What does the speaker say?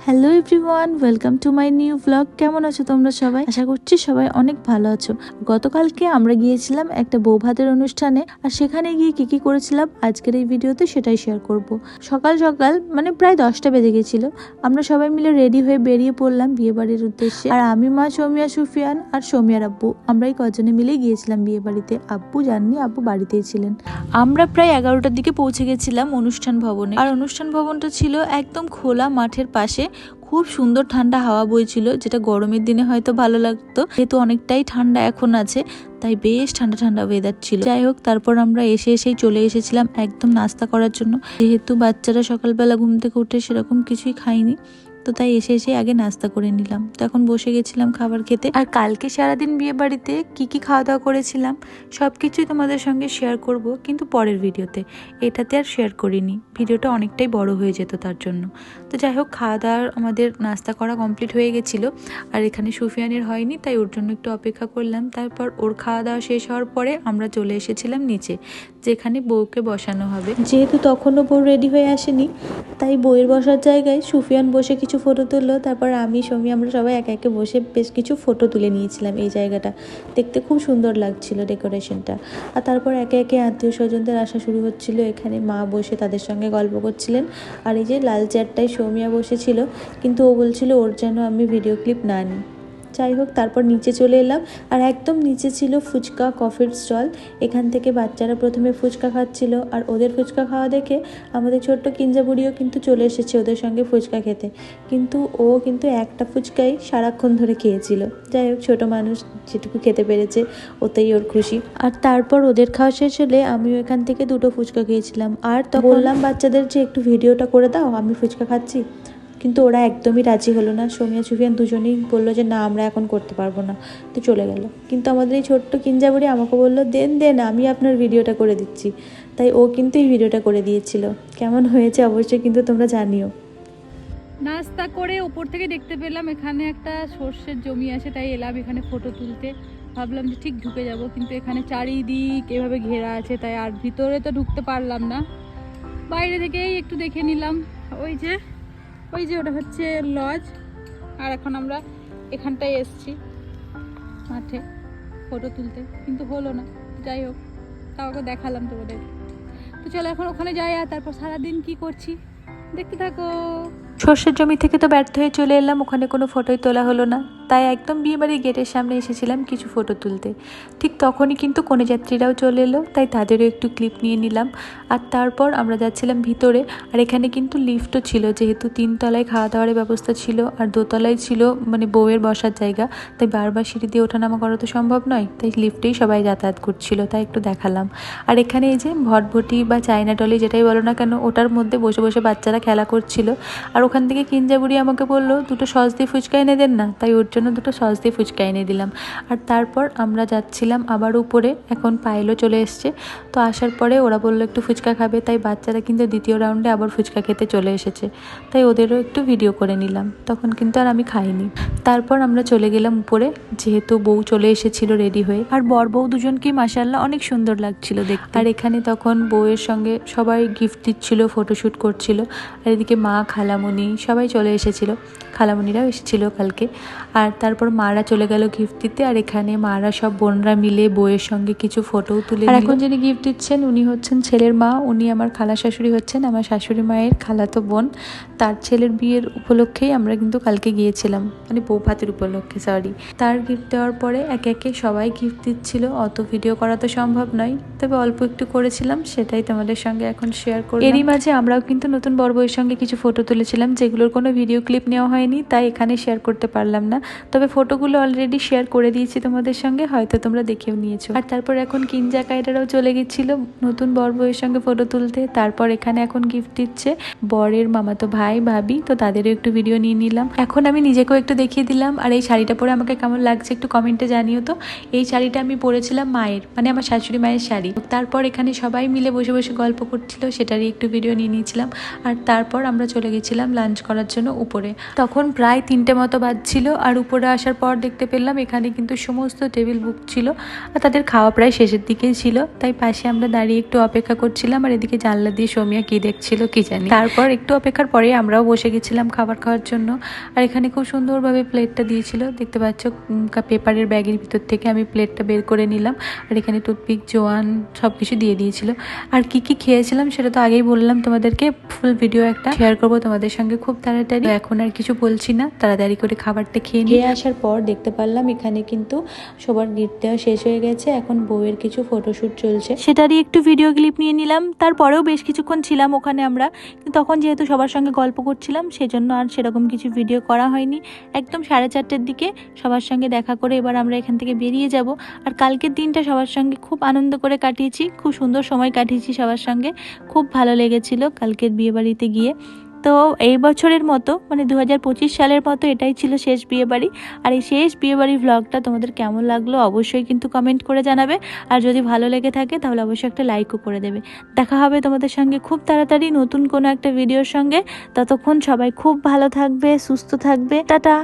Hello everyone, welcome to my new blog. কেমন আছো তোমরা সবাই? আশা করছি সবাই অনেক ভালো আছো। গতকালকে আমরা গিয়েছিলাম একটা বৌভাতের অনুষ্ঠানে, আর সেখানে গিয়ে কি কি করেছিলাম আজকের এই ভিডিওতে সেটাই শেয়ার করব। সকাল সকাল মানে প্রায় 10টা বেজে গেছিল, আমরা সবাই মিলে রেডি হয়ে বেরিয়ে পড়লাম বিয়ে বাড়ির উদ্দেশ্যে। আর আমি, মা, সৌমিয়া, সুফিয়ান আর সৌমিয়ার আব্বু, আমরা এই কজনে মিলে গিয়েছিলাম বিয়ে বাড়িতে। আব্বু জাননি, আব্বু বাড়িতেই ছিলেন। আমরা প্রায় 11টার দিকে পৌঁছে গেছিলাম অনুষ্ঠান ভবনে। আর অনুষ্ঠান ভবনটা ছিল একদম খোলা মাঠের পাশে। খুব সুন্দর ঠান্ডা হাওয়া বইছিল, যেটা গরমের দিনে হয়তো ভালো লাগতো, যেহেতু অনেকটাই ঠান্ডা এখন আছে, তাই বেশ ঠান্ডা ঠান্ডা ওয়েদার ছিল। যাই হোক, তারপর আমরা এসেই চলে এসেছিলাম একদম নাস্তা করার জন্য, যেহেতু বাচ্চারা সকালবেলা ঘুম থেকে উঠে সেরকম কিছুই খায়নি, তো তাই এসে আগে নাস্তা করে নিলাম। তো এখন বসে গেছিলাম খাবার খেতে। আর কালকে সারাদিন বিয়ে বাড়িতে কি কি খাওয়া দাওয়া করেছিলাম সবকিছুই তোমাদের সঙ্গে শেয়ার করব, কিন্তু পরের ভিডিওতে। এটাতে আর শেয়ার করিনি, ভিডিওটা অনেকটাই বড় হয়ে যেত তার জন্য। তো যাই হোক, খাওয়া দাওয়ার আমাদের নাস্তা করা কমপ্লিট হয়ে গেছিলো। আর এখানে সুফিয়ানের হয়নি, তাই ওর জন্য একটু অপেক্ষা করলাম। তারপর ওর খাওয়া দাওয়া শেষ হওয়ার পরে আমরা চলে এসেছিলাম নিচে, যেখানে বউকে বসানো হবে। যেহেতু তখনও বউ রেডি হয়ে আসেনি, তাই বউয়ের বসার জায়গায় সুফিয়ান বসে কিছু ফটো তুললো। তারপর আমি, সৌমি, আমরা সবাই একে একে বসে বেশ কিছু ফটো তুলে নিয়েছিলাম। এই জায়গাটা দেখতে খুব সুন্দর লাগছিল, ডেকোরেশনটা। আর তারপর একে একে আত্মীয় স্বজনদের আসা শুরু হচ্ছিল। এখানে মা বসে তাদের সঙ্গে গল্প করছিলেন। আর এই যে লাল চেয়ারটায় সৌমিয়া বসেছিল, কিন্তু ও বলছিল ওর যেন আমি ভিডিও ক্লিপ না নিই। যাই হোক, তারপর নিচে চলে এলাম। আর একদম নিচে ছিল ফুচকা কফির স্টল। এখান থেকে বাচ্চারা প্রথমে ফুচকা খাচ্ছিল, আর ওদের ফুচকা খাওয়া দেখে আমাদের ছোট্ট কিঞ্জা বুড়িও কিন্তু চলে এসেছে ওদের সঙ্গে ফুচকা খেতে। কিন্তু ও কিন্তু একটা ফুচকাই সারাক্ষণ ধরে খেয়েছিল। যাই হোক, ছোটো মানুষ যেটুকু খেতে পেরেছে ওতেই ওর খুশি। আর তারপর ওদের খাওয়া শেষ হলে আমিও এখান থেকে 2টো ফুচকা খেয়েছিলাম। আর তো বললাম বাচ্চাদের যে একটু ভিডিওটা করে দাও, আমি ফুচকা খাচ্ছি, কিন্তু ওরা একদমই রাজি হলো না। সৌমিয়া সুফিয়ান দুজনেই বললো যে না, আমরা এখন করতে পারবো না, তো চলে গেল। কিন্তু আমাদের এই ছোট্ট কিঞ্জাবুড়ি আমাকে বললো দেন আমি আপনার ভিডিওটা করে দিচ্ছি। তাই ও কিন্তু এই ভিডিওটা করে দিয়েছিল। কেমন হয়েছে অবশ্যই কিন্তু তোমরা জানিও। নাস্তা করে উপর থেকে দেখতে পেলাম এখানে একটা সর্ষের জমি আছে, তাই এলাম এখানে ফটো তুলতে। ভাবলাম যে ঠিক ঢুকে যাব, কিন্তু এখানে চারিদিক এভাবে ঘেরা আছে, তাই আর ভিতরে তো ঢুকতে পারলাম না। বাইরে থেকেই একটু দেখে নিলাম। ওই যে ওটা হচ্ছে লজ। আর এখন আমরা এখানটায় এসছি মাঠে ফটো তুলতে, কিন্তু হলো না। যাই হোক, কাউকে দেখালাম তোমাদের। তো চলো এখন ওখানে যাই, আর তারপর সারাদিন কি করছি দেখতে থাকো। সর্ষের জমি থেকে তো ব্যর্থ হয়ে চলে এলাম, ওখানে কোনো ফটোই তোলা হলো না। তাই একদম বিয়েবাড়ির গেটের সামনে এসেছিলাম কিছু ফটো তুলতে। ঠিক তখনই কিন্তু কনেযাত্রীরাও চলে এলো, তাই তাদেরও একটু ক্লিপ নিয়ে নিলাম। আর তারপর আমরা যাচ্ছিলাম ভিতরে। আর এখানে কিন্তু লিফটও ছিল, যেহেতু 3 তলায় খাওয়া দাওয়ার ব্যবস্থা ছিল আর 2 তলায় ছিল মানে বউয়ের বসার জায়গা, তাই বারবার সিঁড়ি দিয়ে ওঠানামা করা তো সম্ভব নয়, তাই লিফটেই সবাই যাতায়াত করছিল, তাই একটু দেখালাম। আর এখানে এই যে ভটভটি বা চায়না টলি যেটাই বলো না কেন, ওটার মধ্যে বসে বসে বাচ্চারা খেলা করছিল। আর ওখান থেকে কিঞ্জা বুড়ি আমাকে বললো 2টো সস দিয়ে ফুচকা এনে দেন না, তাই ওর জন্য 2টো সস দিয়ে ফুচকা এনে দিলাম। আর তারপর আমরা যাচ্ছিলাম আবার উপরে। এখন পায়েলও চলে এসছে, তো আসার পরে ওরা বললো একটু ফুচকা খাবে, তাই বাচ্চারা কিন্তু দ্বিতীয় রাউন্ডে আবার ফুচকা খেতে চলে এসেছে, তাই ওদেরও একটু ভিডিও করে নিলাম। তখন কিন্তু আর আমি খাইনি। তারপর আমরা চলে গেলাম উপরে, যেহেতু বউ চলে এসেছিল রেডি হয়ে। আর বর বউ দুজনকেই মাশাআল্লাহ অনেক সুন্দর লাগছিল দেখতে। আর এখানে তখন বউয়ের সঙ্গে সবাই গিফট দিচ্ছিল, ফটোশ্যুট করছিল। আর এদিকে মা, খালামণি সবাই চলে এসেছিল, খালামণিরাও এসেছিল কালকে। আর তারপর মারা চলে গেল গিফট দিতে। আর এখানে মারা সব বোনরা মিলে বউয়ের সঙ্গে কিছু ফটোও তুলে। আর এখন যিনি গিফট দিচ্ছেন উনি হচ্ছেন ছেলের মা, উনি আমার খালা শাশুড়ি হচ্ছেন, আমার শাশুড়ি মায়ের খালাতো বোন। তার ছেলের বিয়ের উপলক্ষেই আমরা কিন্তু কালকে গিয়েছিলাম, মানে বৌভাতের উপলক্ষে, সরি। তার গিফট দেওয়ার পরে একে একে সবাই গিফট দিচ্ছিল। অত ভিডিও করা তো সম্ভব নয়, তবে অল্প একটু করেছিলাম, সেটাই তোমাদের সঙ্গে এখন শেয়ার করব। এরই মাঝে আমরাও কিন্তু নতুন বর বউয়ের সঙ্গে কিছু ফটো তুলেছিলাম, যেগুলোর কোনো ভিডিও ক্লিপ নেওয়া হয়নি, তাই এখানে শেয়ার করতে পারলাম না। তবে ফটোগুলো অলরেডি শেয়ার করে দিয়েছি তোমাদের সঙ্গে, হয়তো তোমরা দেখেও নিয়েছো। আর তারপর এখন কিঞ্জা কাইরারাও চলে গেছিল নতুন বর বউয়ের সঙ্গে ফটো তুলতে। তারপর এখানে এখন গিফট দিচ্ছে বরের মামাতো ভাই ভাবি, তো তাদেরও একটু ভিডিও নিয়ে নিলাম। এখন আমি নিজেকেও একটু দেখিয়ে দিলাম। আর এই শাড়িটা পরে আমাকে কেমন লাগছে একটু কমেন্টে জানিও তো। এই শাড়িটা আমি পরেছিলাম মায়ের, মানে আমার শাশুড়ি মায়ের শাড়ি। তারপর এখানে সবাই মিলে বসে বসে গল্প করছিল, সেটারই একটু ভিডিও নিয়ে নিয়েছিলাম। আর তারপর আমরা চলে গেছিলাম লাঞ্চ করার জন্য উপরে। তখন তখন প্রায় 3টে মতো বাজছিল আর উপরে আসার পর দেখতে পেলাম এখানে কিন্তু সমস্ত টেবিল বুক ছিল আর তাদের খাওয়া প্রায় শেষের দিকেই ছিল, তাই পাশে আমরা দাঁড়িয়ে একটু অপেক্ষা করছিলাম আর এদিকে জানলা দিয়ে সৌমিয়া কি দেখছিল কি জানি। তারপর একটু অপেক্ষার পরে আমরাও বসে গেছিলাম খাবার খাওয়ার জন্য। আর এখানে খুব সুন্দরভাবে প্লেটটা দিয়েছিল, দেখতে পাচ্ছ পেপারের ব্যাগের ভিতর থেকে আমি প্লেটটা বের করে নিলাম আর এখানে টুথপিক জোয়ান সব কিছু দিয়ে দিয়েছিল। আর কি কি খেয়েছিলাম সেটা তো আগেই বললাম তোমাদেরকে, ফুল ভিডিও একটা শেয়ার করবো তোমাদের সঙ্গে খুব তাড়াতাড়ি। এখন আর কিছু বলছি না, তাড়াতাড়ি করে খাবারটা খেয়ে আসার পর দেখতে পারলাম এখানে কিন্তু সবার গিফট দেওয়া শেষ হয়ে গেছে, এখন বউয়ের কিছু ফটোশুট চলছে, সেটারই একটু ভিডিও ক্লিপ নিয়ে নিলাম। তারপরেও বেশ কিছুক্ষণ ছিলাম ওখানে আমরা, তখন যেহেতু সবার সঙ্গে গল্প করছিলাম সেজন্য আর সেরকম কিছু ভিডিও করা হয়নি। একদম 4:30টার দিকে সবার সঙ্গে দেখা করে এবার আমরা এখান থেকে বেরিয়ে যাব। আর কালকের দিনটা সবার সঙ্গে খুব আনন্দ করে কাটিয়েছি, খুব সুন্দর সময় কাটিয়েছি সবার সঙ্গে, খুব ভালো লেগেছিল কালকের বিয়েবাড়িতে গিয়ে। তো এই বছরের মতো মানে 2025 সালের মতো এটাই ছিল শেষ বিয়েবাড়ি। আর এই শেষ বিয়েবাড়ির ভ্লগটা তোমাদের কেমন লাগলো অবশ্যই কিন্তু কমেন্ট করে জানাবে, আর যদি ভালো লেগে থাকে তাহলে অবশ্যই একটা লাইকও করে দেবে। দেখা হবে তোমাদের সঙ্গে খুব তাড়াতাড়ি নতুন কোনো একটা ভিডিওর সঙ্গে। ততক্ষণ সবাই খুব ভালো থাকবে, সুস্থ থাকবে, টাটা।